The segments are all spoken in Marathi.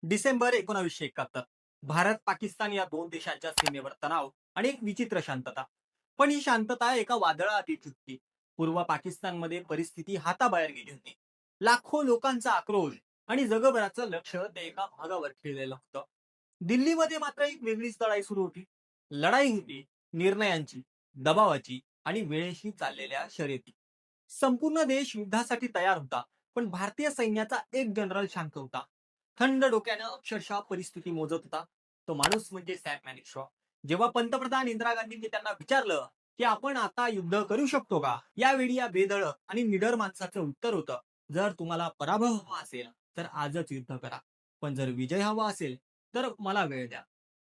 डिसेंबर 1971. भारत पाकिस्तान या दोन देशांच्या सीमेवर तणाव आणि एक विचित्र शांतता. पण ही शांतता एका वादळाआधी चुकली. पूर्व पाकिस्तानमध्ये परिस्थिती हाताबाहेर गेली होती. लाखो लोकांचा आक्रोश आणि जगभराचं लक्ष ते एका भागावर खिळलेलं होतं. दिल्लीमध्ये मात्र एक वेगळीच लढाई सुरू होती. लढाई होती निर्णयांची, दबावाची आणि वेळेशी चाललेल्या शर्यती. संपूर्ण देश युद्धासाठी तयार होता, पण भारतीय सैन्याचा एक जनरल शांत होता. थंड डोक्यानं अक्षरशः परिस्थिती मोजत होता. तो माणूस म्हणजे सॅम मॅनिकशॉ. जेव्हा पंतप्रधान इंदिरा गांधींनी त्यांना विचारलं की आपण आता युद्ध करू शकतो का, यावेळी या बेधडक आणि निडर माणसाचं उत्तर होतं, जर तुम्हाला पराभव हवा असेल तर आजच युद्ध करा, पण जर विजय हवा असेल तर मला वेळ द्या.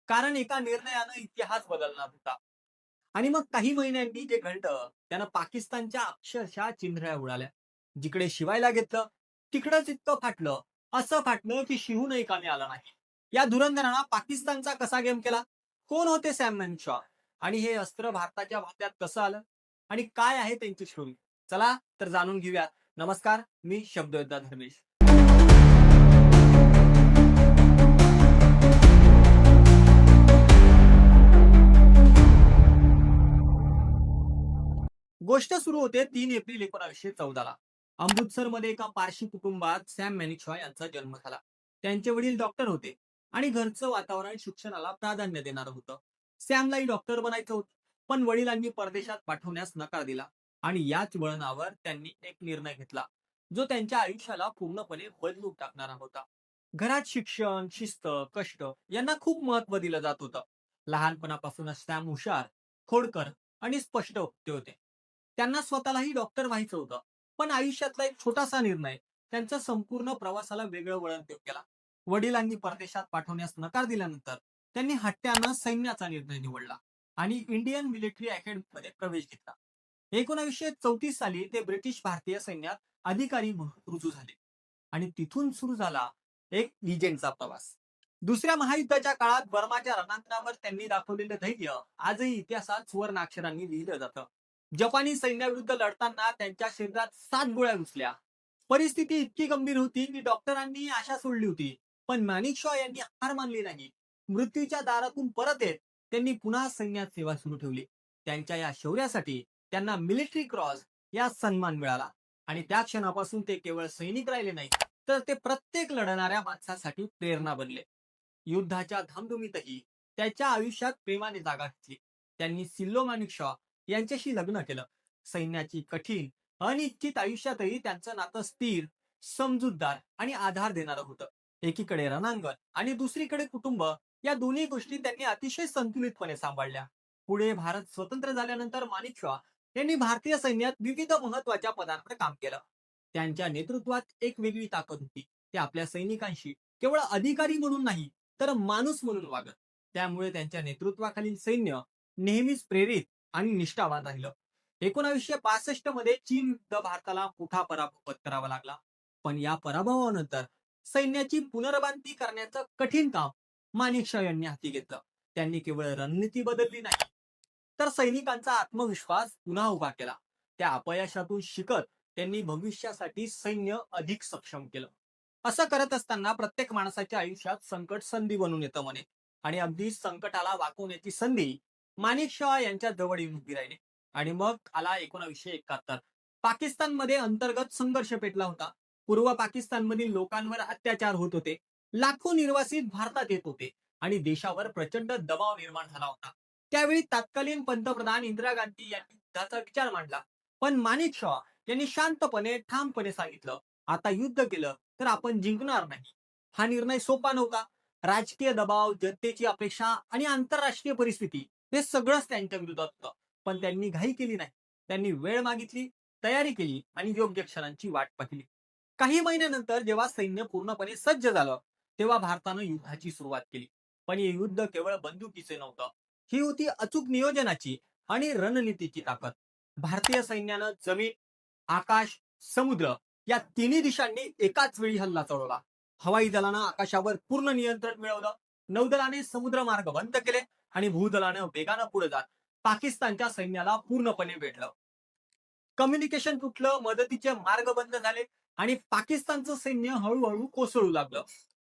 कारण एका निर्णयानं इतिहास बदलणार होता. आणि मग काही महिन्यांनी जे घडलं त्यानं पाकिस्तानच्या अक्षरशः चिंधड्या उडाल्या. जिकडे शिवायला घेतलं तिकडंच इतकं फाटलं, असं फाटलं की शिवूनही कामी आलं नाही. या धुरंधरानं पाकिस्तानचा कसा गेम केला, कोण होते सॅम शॉ, आणि हे अस्त्र भारताच्या खात्यात कसं आलं, आणि काय आहे त्यांची स्टोरी, चला तर जाणून घेऊया. नमस्कार, मी शब्दयोद्धा धर्मेश. गोष्ट सुरू होते 3 एप्रिल 1914 ला. अमृतसरमध्ये एका पारशी कुटुंबात सॅम मॅनिकशॉ यांचा जन्म झाला. त्यांचे वडील डॉक्टर होते आणि घरचं वातावरण शिक्षणाला प्राधान्य देणारं होतं. सॅमलाही डॉक्टर बनायचं होतं, पण वडिलांनी परदेशात पाठवण्यास नकार दिला. आणि याच वळणावर त्यांनी एक निर्णय घेतला, जो त्यांच्या आयुष्याला पूर्णपणे बदलून टाकणारा होता. घरात शिक्षण, शिस्त, कष्ट यांना खूप महत्व दिलं जात होतं. लहानपणापासूनच सॅम हुशार, खोडकर आणि स्पष्ट वक्ते होते. त्यांना स्वतःलाही डॉक्टर व्हायचं होतं. पण आयुष्यातला एक छोटासा निर्णय त्यांच्या संपूर्ण प्रवासाला वेगळं वळण देऊन गेला. वडिलांनी परदेशात पाठवण्यास नकार दिल्यानंतर त्यांनी हट्ट्यानं सैन्याचा निर्णय निवडला आणि इंडियन मिलिटरी अकॅडमीमध्ये प्रवेश घेतला. 1934 साली ते ब्रिटिश भारतीय सैन्यात अधिकारी म्हणून रुजू झाले आणि तिथून सुरू झाला एक लिजेंडचा प्रवास. दुसऱ्या महायुद्धाच्या काळात बर्माच्या रणांगणावर त्यांनी दाखवलेलं धैर्य आजही इतिहासात सुवर्णाक्षरांनी लिहिलं जातं. जपानी सैन्याविरुद्ध लढताना त्यांच्या शरीरात 7 गोळ्या घुसल्या. परिस्थिती इतकी गंभीर होती की डॉक्टरांनी आशा सोडली होती. पण माणिकशॉ यांनी हार मानली नाही. मृत्यूच्या दारातून परत येत त्यांनी पुन्हा सैन्यात सेवा सुरू ठेवली. त्यांच्या या शौर्यासाठी त्यांना मिलिटरी क्रॉस या सन्मान मिळाला. आणि त्या क्षणापासून ते केवळ सैनिक राहिले नाही, तर ते प्रत्येक लढणाऱ्या माणसासाठी प्रेरणा बनले. युद्धाच्या धामधुमीतही त्याच्या आयुष्यात प्रेमाने जागा घेतली. त्यांनी सिल्लो माणिकशॉ यांच्याशी लग्न केलं. सैन्याची कठीण, अनिश्चित आयुष्यातही त्यांचं नातं स्थिर, समजूतदार आणि आधार देणारं होतं. एकीकडे रणांगण आणि दुसरीकडे कुटुंब, या दोन्ही गोष्टी त्यांनी अतिशय संतुलितपणे सांभाळल्या. पुढे भारत स्वतंत्र झाल्यानंतर माणिकशॉ यांनी भारतीय सैन्यात विविध महत्वाच्या पदांवर काम केलं. त्यांच्या नेतृत्वात एक वेगळी ताकद होती. ते आपल्या सैनिकांशी केवळ अधिकारी म्हणून नाही, तर माणूस म्हणून वागत. त्यामुळे त्यांच्या नेतृत्वाखालील सैन्य नेहमीच प्रेरित आणि निष्ठावान राहिलं. 1962 मध्ये चीन विरुद्ध भारताला मोठा पराभव पत्करावा लागला. पण या पराभवानंतर सैन्याची पुनर्बांधणी करण्याचं कठीण काम माणिकशॉ यांनी हाती घेतलं. त्यांनी केवळ रणनीती बदलली नाही, तर सैनिकांचा आत्मविश्वास पुन्हा उभा केला. त्या अपयशातून शिकत त्यांनी भविष्यासाठी सैन्य अधिक सक्षम केलं. असं करत असताना प्रत्येक माणसाच्या आयुष्यात संकट संधी बनून येतं म्हणे. आणि अगदी संकटाला वाकवण्याची संधी माणिकशॉ यांच्या जवळ येऊन उभी राहिली. आणि मग आला 1971. पाकिस्तानमध्ये अंतर्गत संघर्ष पेटला होता. पूर्व पाकिस्तानमधील लोकांवर अत्याचार होत होते. लाखो निर्वासित भारतात येत होते आणि देशावर प्रचंड दबाव निर्माण झाला होता. त्यावेळी तत्कालीन पंतप्रधान इंदिरा गांधी यांनी युद्धाचा विचार मांडला. पण माणिकशॉ यांनी शांतपणे, ठामपणे सांगितलं, आता युद्ध केलं तर आपण जिंकणार नाही. हा निर्णय सोपा नव्हता. राजकीय दबाव, जनतेची अपेक्षा आणि आंतरराष्ट्रीय परिस्थिती हे सगळंच त्यांच्या विरोधात होतं. पण त्यांनी घाई केली नाही. त्यांनी वेळ मागितली, तयारी केली आणि योग्य क्षणांची वाट पाहिली. काही महिन्यानंतर जेव्हा सैन्य पूर्णपणे सज्ज झालं, तेव्हा भारतानं युद्धाची सुरुवात केली. पण हे युद्ध केवळ बंदुकीचे नव्हतं. ही होती अचूक नियोजनाची आणि रणनीतीची ताकद. भारतीय सैन्यानं जमीन, आकाश, समुद्र या तिन्ही दिशांनी एकाच वेळी हल्ला चढवला. हवाई दलानं आकाशावर पूर्ण नियंत्रण मिळवलं. नौदलाने समुद्र मार्ग बंद केले आणि भूदलानं वेगानं पुढे जात पाकिस्तानच्या सैन्याला पूर्णपणे वेढलं. कम्युनिकेशन तुटलं, मदतीचे मार्ग बंद झाले आणि पाकिस्तानचं सैन्य हळूहळू कोसळू लागलं.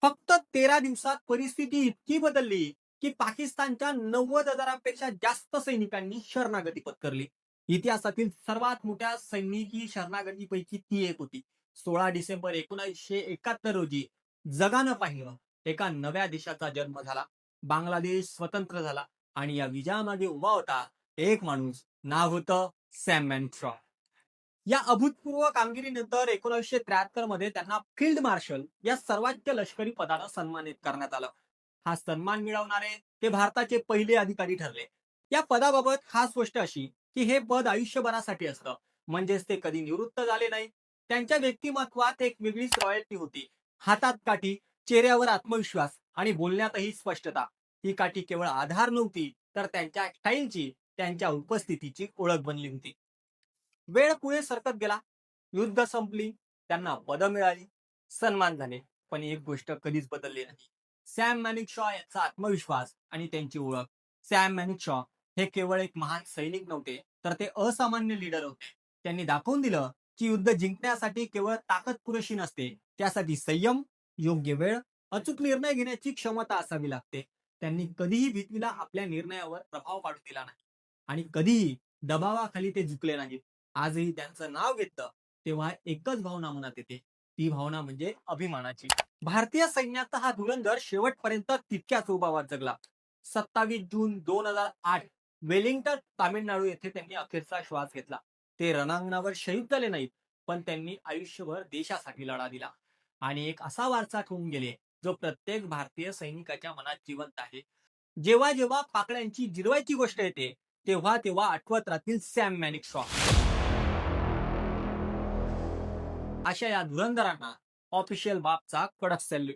फक्त 13 दिवसात परिस्थिती इतकी बदलली की पाकिस्तानच्या 90,000पेक्षा जास्त सैनिकांनी शरणागती पत्करली. इतिहासातील सर्वात मोठ्या सैनिकी शरणागतीपैकी ती एक होती. 16 डिसेंबर 1971 रोजी जगानं पाहिलं एका नव्या देशाचा जन्म झाला. बांगलादेश स्वतंत्र झाला आणि या विजयामागे उभा होता एक माणूस. नाव होतं सॅम मॅनशॉ. या अभूतपूर्व कामगिरीनंतर 1973 मध्ये त्यांना फील्ड मार्शल या सर्वोच्च लष्करी पदानं सन्मानित करण्यात आलं. हा सन्मान मिळवणारे ते भारताचे पहिले अधिकारी ठरले. या पदाबाबत खास गोष्ट अशी की हे पद आयुष्यभरासाठी असतं, म्हणजेच ते कधी निवृत्त झाले नाही. त्यांच्या व्यक्तिमत्वात एक वेगळीच रॉयल्टी होती. हातात काठी, चेहऱ्यावर आत्मविश्वास आणि बोलण्यातही स्पष्टता. ही काठी केवळ आधार नव्हती, तर त्यांच्या स्टाईलची, त्यांच्या उपस्थितीची ओळख बनली होती. वेळ पुढे सरकत गेला. युद्ध संपली, त्यांना पदं मिळाली, सन्मान झाले. पण एक गोष्ट कधीच बदलली नाही. सॅम मॅनिकशॉ यांचा आत्मविश्वास आणि त्यांची ओळख. सॅम मॅनिकशॉ हे केवळ एक महान सैनिक नव्हते, तर ते असामान्य लीडर होते. त्यांनी दाखवून दिलं की युद्ध जिंकण्यासाठी केवळ ताकद पुरेशी नसते, त्यासाठी संयम, योग्य वेळ, अचूक निर्णय घेण्याची क्षमता असावी लागते. त्यांनी कधीही भीतीला आपल्या निर्णयावर प्रभाव पाडू दिला नाही आणि कधीही दबावाखाली ते झुकले नाहीत. आजही त्यांचं नाव घेतलं तेव्हा एकच भावना मनात येते, ती भावना म्हणजे अभिमानाची. भारतीय सैन्याचा हा धुरंधर शेवटपर्यंत तितक्याच उभावात जगला. 27 जून 2008 वेलिंग्टन, तामिळनाडू येथे त्यांनी अखेरचा श्वास घेतला. ते रणांगणावर शहीद झाले नाहीत, पण त्यांनी आयुष्यभर देशासाठी लढा दिला आणि एक असा वारसा ठेवून गेले जो प्रत्येक भारतीय सैनिकाच्या मनात जिवंत आहे. जेव्हा जेव्हा पाकड्यांची जिरवायची गोष्ट येते, तेव्हा तेव्हा आठवत राहतील सॅम मॅनिकशॉ. अशा या धुरंधरांना ऑफिशियल बाबचा कडक सॅल्यूट.